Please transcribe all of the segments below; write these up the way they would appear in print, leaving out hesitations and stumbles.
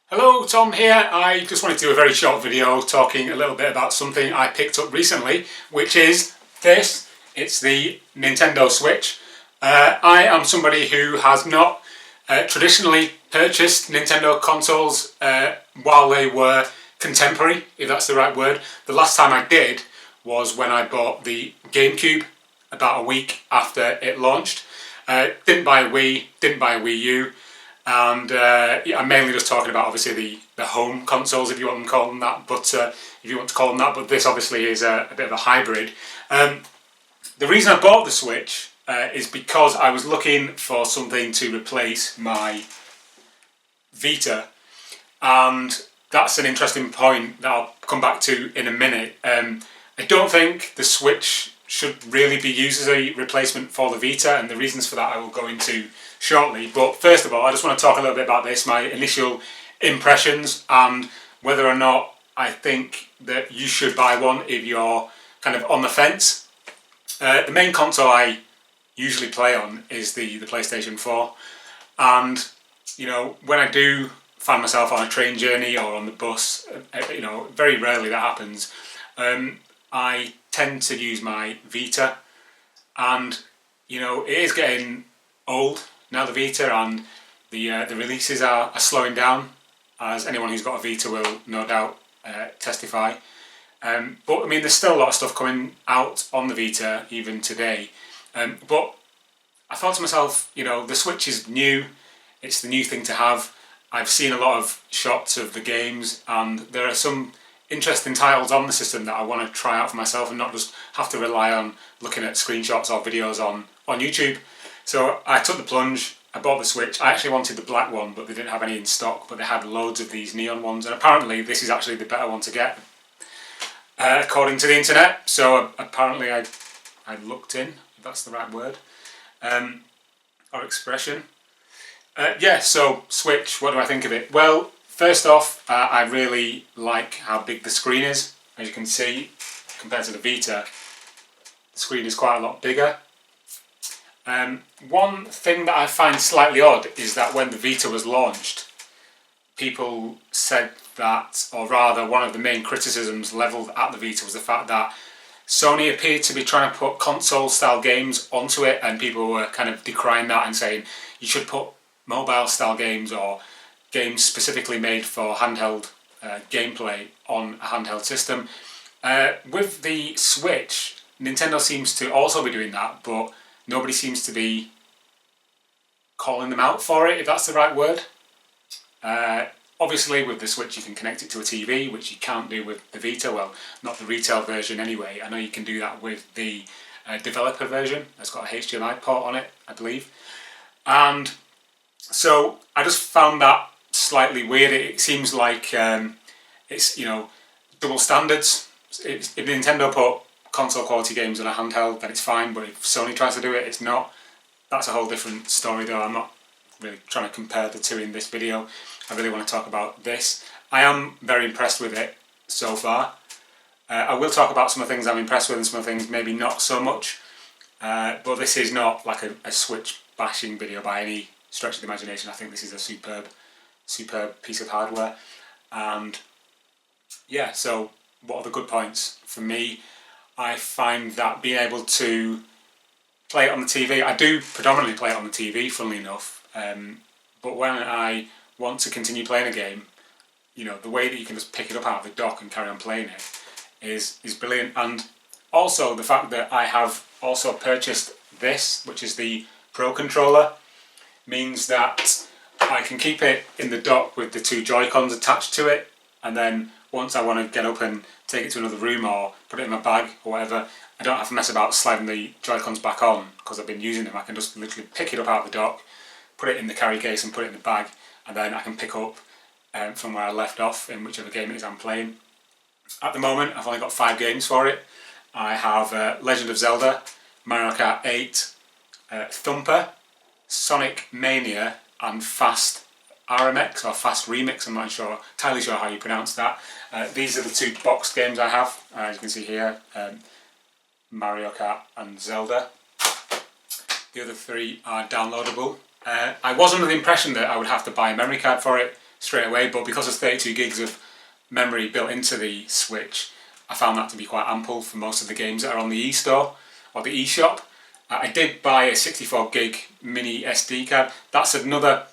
Hello, Tom here. I just wanted to do a very short video talking a little bit about something I picked up recently, which is this. It's the Nintendo Switch. I am somebody who has not traditionally purchased Nintendo consoles while they were contemporary, if that's the right word. The last time I did was when I bought the GameCube about a week after it launched. Didn't buy a Wii, didn't buy a Wii U. And yeah, I'm mainly just talking about obviously the home consoles, if you want to call them that. But but this obviously is a bit of a hybrid. The reason I bought the Switch is because I was looking for something to replace my Vita, and that's an interesting point that I'll come back to in a minute. I don't think the Switch should really be used as a replacement for the Vita, and the reasons for that I will go into shortly. But first of all, I just want to talk a little bit about this, my initial impressions, and whether or not I think that you should buy one if you're kind of on the fence. The main console I usually play on is the PlayStation 4, and when I do find myself on a train journey or on the bus, very rarely that happens, I tend to use my Vita, and it is getting old now, the Vita, and the releases are slowing down, as anyone who's got a Vita will no doubt testify. But I mean, there's still a lot of stuff coming out on the Vita even today. But I thought to myself, the Switch is new, it's the new thing to have. I've seen a lot of shots of the games, and there are some interesting titles on the system that I want to try out for myself and not just have to rely on looking at screenshots or videos on YouTube. So I took the plunge, I bought the Switch. I actually wanted the black one, but they didn't have any in stock, but they had loads of these neon ones, and apparently this is actually the better one to get, according to the internet. So apparently I looked in, if that's the right word, or expression. So Switch, what do I think of it? Well, first off, I really like how big the screen is. As you can see, compared to the Vita, the screen is quite a lot bigger. One thing that I find slightly odd is that when the Vita was launched, people said that, or rather one of the main criticisms levelled at the Vita was the fact that Sony appeared to be trying to put console-style games onto it, and people were kind of decrying that and saying you should put mobile-style games or games specifically made for handheld gameplay on a handheld system. With the Switch, Nintendo seems to also be doing that, but nobody seems to be calling them out for it, if that's the right word. Obviously, with the Switch you can connect it to a TV, which you can't do with the Vita. Well, not the retail version anyway. I know you can do that with the developer version. That's got a HDMI port on it, I believe. And so I just found that slightly weird. It seems like it's double standards. If Nintendo put console quality games on a handheld, then it's fine, but if Sony tries to do it, it's not. That's a whole different story though. I'm not really trying to compare the two in this video. I really want to talk about this. I am very impressed with it so far. I will talk about some of the things I'm impressed with and some of the things maybe not so much, but this is not like a Switch bashing video by any stretch of the imagination. I think this is a superb piece of hardware. And yeah, so what are the good points? For me, I find that being able to play it on the TV, I do predominantly play it on the TV, funnily enough, but when I want to continue playing a game, the way that you can just pick it up out of the dock and carry on playing it is brilliant. And also the fact that I have also purchased this, which is the Pro Controller, means that I can keep it in the dock with the two Joy-Cons attached to it, and then once I want to get up and take it to another room or put it in my bag or whatever, I don't have to mess about sliding the Joy-Cons back on because I've been using them. I can just literally pick it up out of the dock, put it in the carry case and put it in the bag, and then I can pick up from where I left off in whichever game it is I'm playing. At the moment, I've only got 5 games for it. I have Legend of Zelda, Mario Kart 8, Thumper, Sonic Mania, and Fast RMX or Fast Remix. I'm not entirely sure how you pronounce that. These are the 2 boxed games I have. As you can see here, Mario Kart and Zelda. The other 3 are downloadable. I was under the impression that I would have to buy a memory card for it, straight away, but because there's 32 gigs of memory built into the Switch, I found that to be quite ample for most of the games that are on the eStore or the eShop. I did buy a 64 gig mini SD card. That's another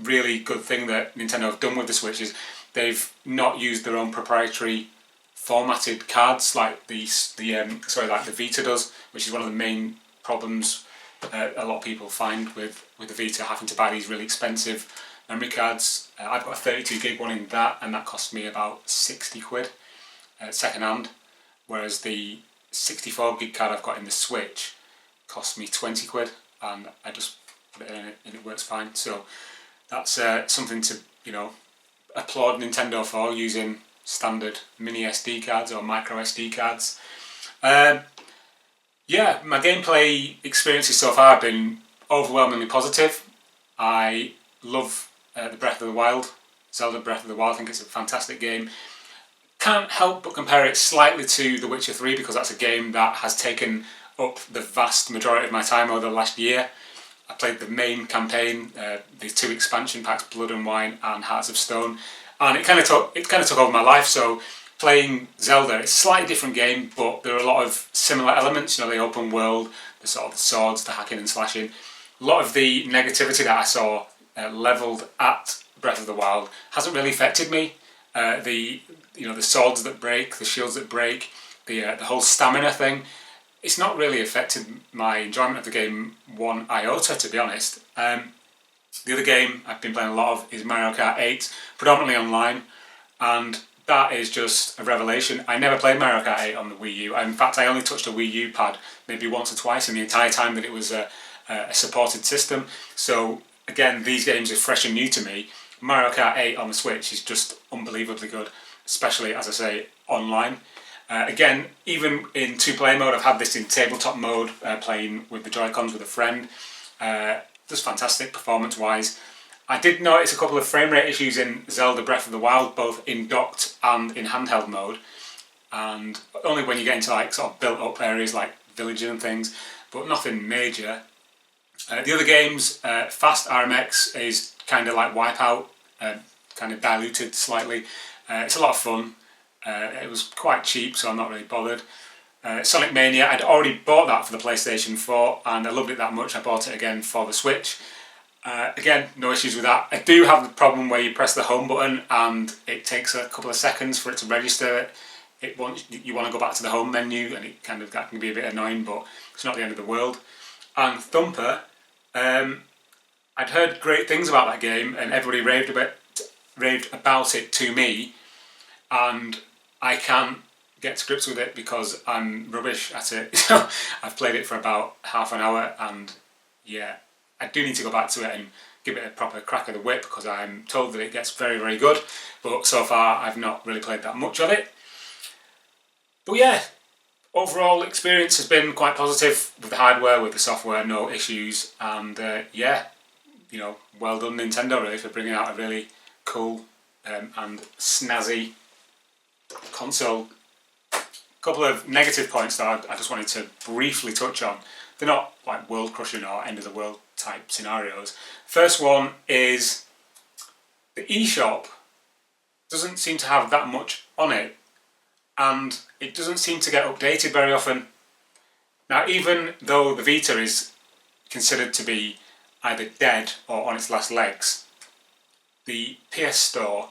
really good thing that Nintendo have done with the Switch, is they've not used their own proprietary formatted cards like the Vita does, which is one of the main problems a lot of people find with the Vita, having to buy these really expensive memory cards. I've got a 32 gig one in that, and that cost me about 60 quid second hand, whereas the 64 gig card I've got in the Switch cost me 20 quid, and I just put it in and it works fine. So that's something to applaud Nintendo for, using standard mini SD cards or micro SD cards. Yeah, my gameplay experiences so far have been overwhelmingly positive. I love the Breath of the Wild, Zelda Breath of the Wild. I think it's a fantastic game. Can't help but compare it slightly to The Witcher 3, because that's a game that has taken up the vast majority of my time over the last year. I played the main campaign, the 2 expansion packs, Blood and Wine and Hearts of Stone, and it kind of took over my life. So playing Zelda, it's a slightly different game, but there are a lot of similar elements. The open world, the sort of the swords, the hacking and slashing. A lot of the negativity that I saw levelled at Breath of the Wild hasn't really affected me. The swords that break, the shields that break, the whole stamina thing, it's not really affected my enjoyment of the game one iota, to be honest. The other game I've been playing a lot of is Mario Kart 8, predominantly online, and that is just a revelation. I never played Mario Kart 8 on the Wii U. In fact, I only touched a Wii U pad maybe once or twice in the entire time that it was a supported system. So again, these games are fresh and new to me. Mario Kart 8 on the Switch is just unbelievably good, especially, as I say, online. Again, even in 2-player mode, I've had this in tabletop mode, playing with the Joy-Cons with a friend. Just fantastic performance-wise. I did notice a couple of frame rate issues in Zelda Breath of the Wild, both in docked and in handheld mode, and only when you get into sort of built up areas like villages and things, but nothing major. The other games, Fast RMX is kind of like Wipeout, kind of diluted slightly. It's a lot of fun. It was quite cheap, so I'm not really bothered. Sonic Mania, I'd already bought that for the PlayStation 4, and I loved it that much I bought it again for the Switch. Again, no issues with that. I do have the problem where you press the home button and it takes a couple of seconds for it to register it. You want to go back to the home menu, and that can be a bit annoying, but it's not the end of the world. And Thumper, I'd heard great things about that game, and everybody raved about it to me, and I can't get to grips with it because I'm rubbish at it. I've played it for about half an hour, and yeah, I do need to go back to it and give it a proper crack of the whip, because I'm told that it gets very, very good, but so far I've not really played that much of it. But yeah, overall experience has been quite positive with the hardware, with the software, no issues, and yeah, well done Nintendo really for bringing out a really cool and snazzy console. A couple of negative points that I just wanted to briefly touch on. They're not like world crushing or end of the world type scenarios. First one is the eShop doesn't seem to have that much on it, and it doesn't seem to get updated very often. Now, even though the Vita is considered to be either dead or on its last legs, the PS Store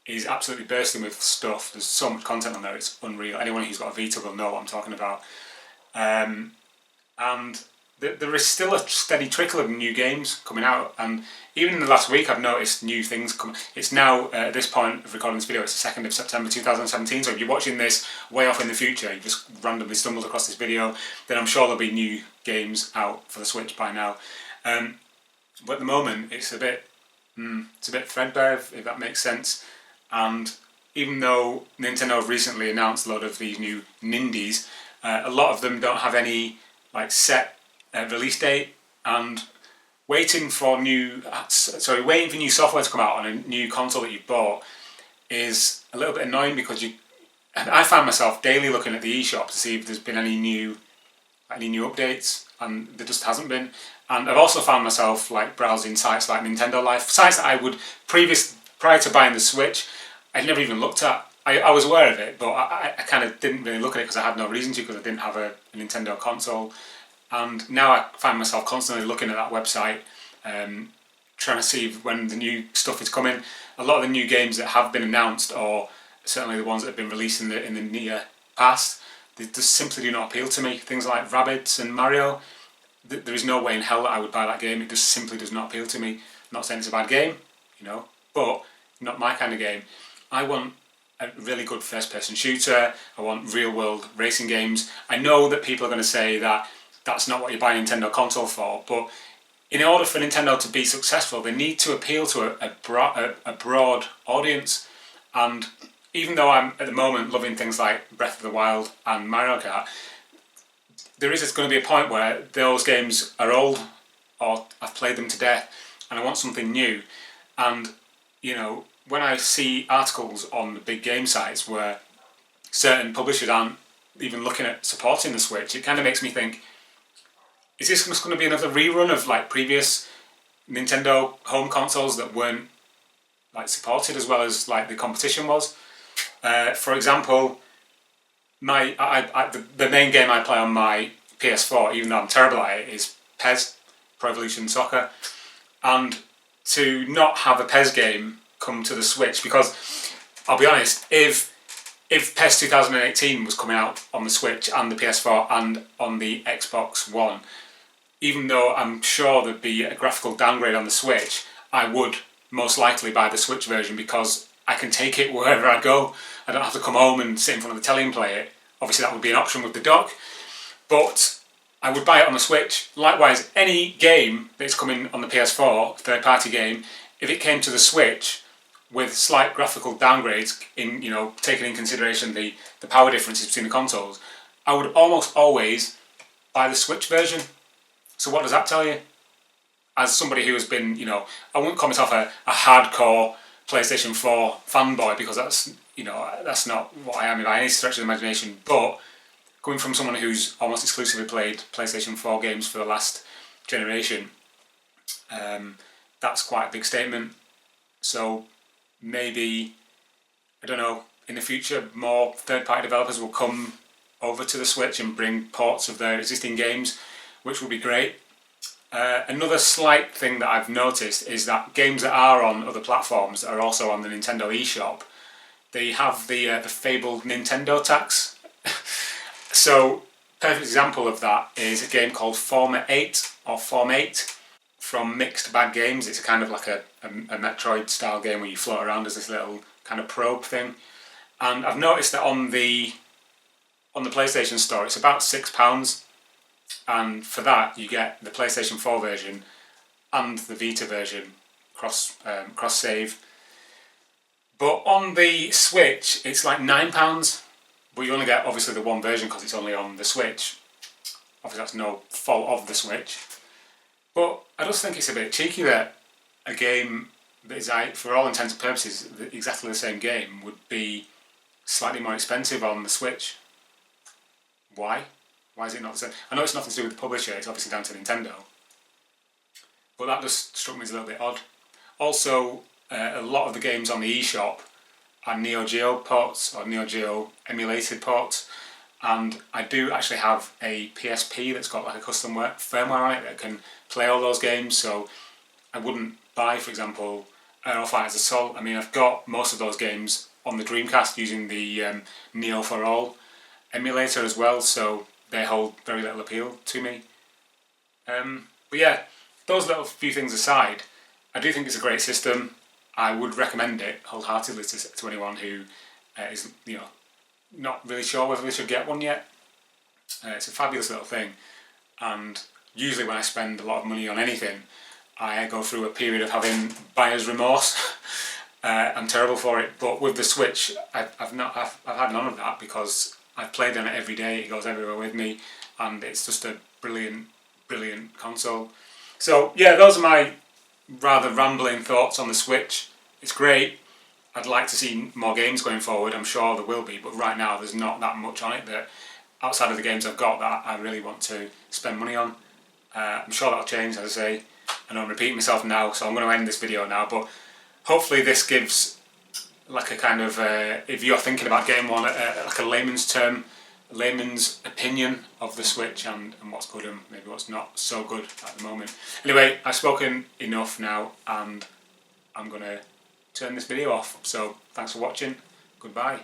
is absolutely bursting with stuff. There's so much content on there, it's unreal. Anyone who's got a Vita will know what I'm talking about. And there is still a steady trickle of new games coming out, and even in the last week I've noticed new things come. It's now, at this point of recording this video, it's the 2nd of September 2017, so if you're watching this way off in the future, you just randomly stumbled across this video, then I'm sure there'll be new games out for the Switch by now. But at the moment it's a bit threadbare, if that makes sense. And even though Nintendo have recently announced a lot of these new Nindies, a lot of them don't have any set release date, and waiting for new software to come out on a new console that you've bought is a little bit annoying, because I find myself daily looking at the eShop to see if there's been any new updates, and there just hasn't been. And I've also found myself browsing sites like Nintendo Life, sites that I would prior to buying the Switch, I'd never even looked at. I was aware of it, but I kind of didn't really look at it because I had no reason to, because I didn't have a Nintendo console. And now I find myself constantly looking at that website, trying to see when the new stuff is coming. A lot of the new games that have been announced, or certainly the ones that have been released in the near past, they just simply do not appeal to me. Things like Rabbids and Mario, there is no way in hell that I would buy that game. It just simply does not appeal to me. I'm not saying it's a bad game, but not my kind of game. I want a really good first-person shooter. I want real-world racing games. I know that people are going to say that that's not what you buy a Nintendo console for, but in order for Nintendo to be successful, they need to appeal to a broad audience. And even though I'm at the moment loving things like Breath of the Wild and Mario Kart, there is going to be a point where those games are old, or I've played them to death, and I want something new. And when I see articles on the big game sites where certain publishers aren't even looking at supporting the Switch, it kind of makes me think, is this just going to be another rerun of like previous Nintendo home consoles that weren't like supported as well as like the competition was? For example, the main game I play on my PS4, even though I'm terrible at it, is PES, Pro Evolution Soccer. And to not have a PES game come to the Switch, because I'll be honest, if PES 2018 was coming out on the Switch and the PS4 and on the Xbox One, even though I'm sure there'd be a graphical downgrade on the Switch, I would most likely buy the Switch version because I can take it wherever I go. I don't have to come home and sit in front of the telly and play it. Obviously that would be an option with the dock, but I would buy it on the Switch. Likewise, any game that's coming on the PS4, third-party game, if it came to the Switch with slight graphical downgrades, in taking in consideration the power differences between the consoles, I would almost always buy the Switch version. So what does that tell you? As somebody who has been, I wouldn't call myself a hardcore PlayStation 4 fanboy, because that's not what I am by any stretch of the imagination, but coming from someone who's almost exclusively played PlayStation 4 games for the last generation, that's quite a big statement. So maybe, I don't know, in the future more third-party developers will come over to the Switch and bring ports of their existing games, which would be great. Another slight thing that I've noticed is that games that are on other platforms that are also on the Nintendo eShop, they have the fabled Nintendo tax. So, perfect example of that is a game called Forma 8 or Form 8 from Mixed Bag Games. It's kind of like a Metroid style game where you float around as this little kind of probe thing. And I've noticed that on the PlayStation Store it's about £6. And for that you get the PlayStation 4 version and the Vita version cross save. But on the Switch it's like £9, but you only get obviously the one version because it's only on the Switch. Obviously that's no fault of the Switch, but I just think it's a bit cheeky that a game that is, for all intents and purposes, exactly the same game would be slightly more expensive on the Switch. Why? Why is it not the same? I know it's nothing to do with the publisher, it's obviously down to Nintendo. But that just struck me as a little bit odd. Also, a lot of the games on the eShop are Neo Geo ports or Neo Geo emulated ports. And I do actually have a PSP that's got like a custom firmware on it that can play all those games. So I wouldn't buy, for example, Aero Fighters Assault. I mean, I've got most of those games on the Dreamcast using the Neo for All emulator as well, so they hold very little appeal to me. But yeah, those little few things aside, I do think it's a great system. I would recommend it wholeheartedly to anyone who is, not really sure whether they should get one yet. It's a fabulous little thing, and usually when I spend a lot of money on anything, I go through a period of having buyer's remorse. I'm terrible for it, but with the Switch, I've had none of that because I've played on it every day. It goes everywhere with me, and it's just a brilliant console. So yeah, those are my rather rambling thoughts on the Switch. It's great. I'd like to see more games going forward. I'm sure there will be, but right now there's not that much on it that, outside of the games I've got, that I really want to spend money on. I'm sure that'll change, as I say. I know I'm repeating myself now, so I'm going to end this video now, but hopefully this gives like a kind of, if you're thinking about getting one, like a layman's term, a layman's opinion of the Switch and what's good and maybe what's not so good at the moment. Anyway, I've spoken enough now and I'm going to turn this video off. So thanks for watching. Goodbye.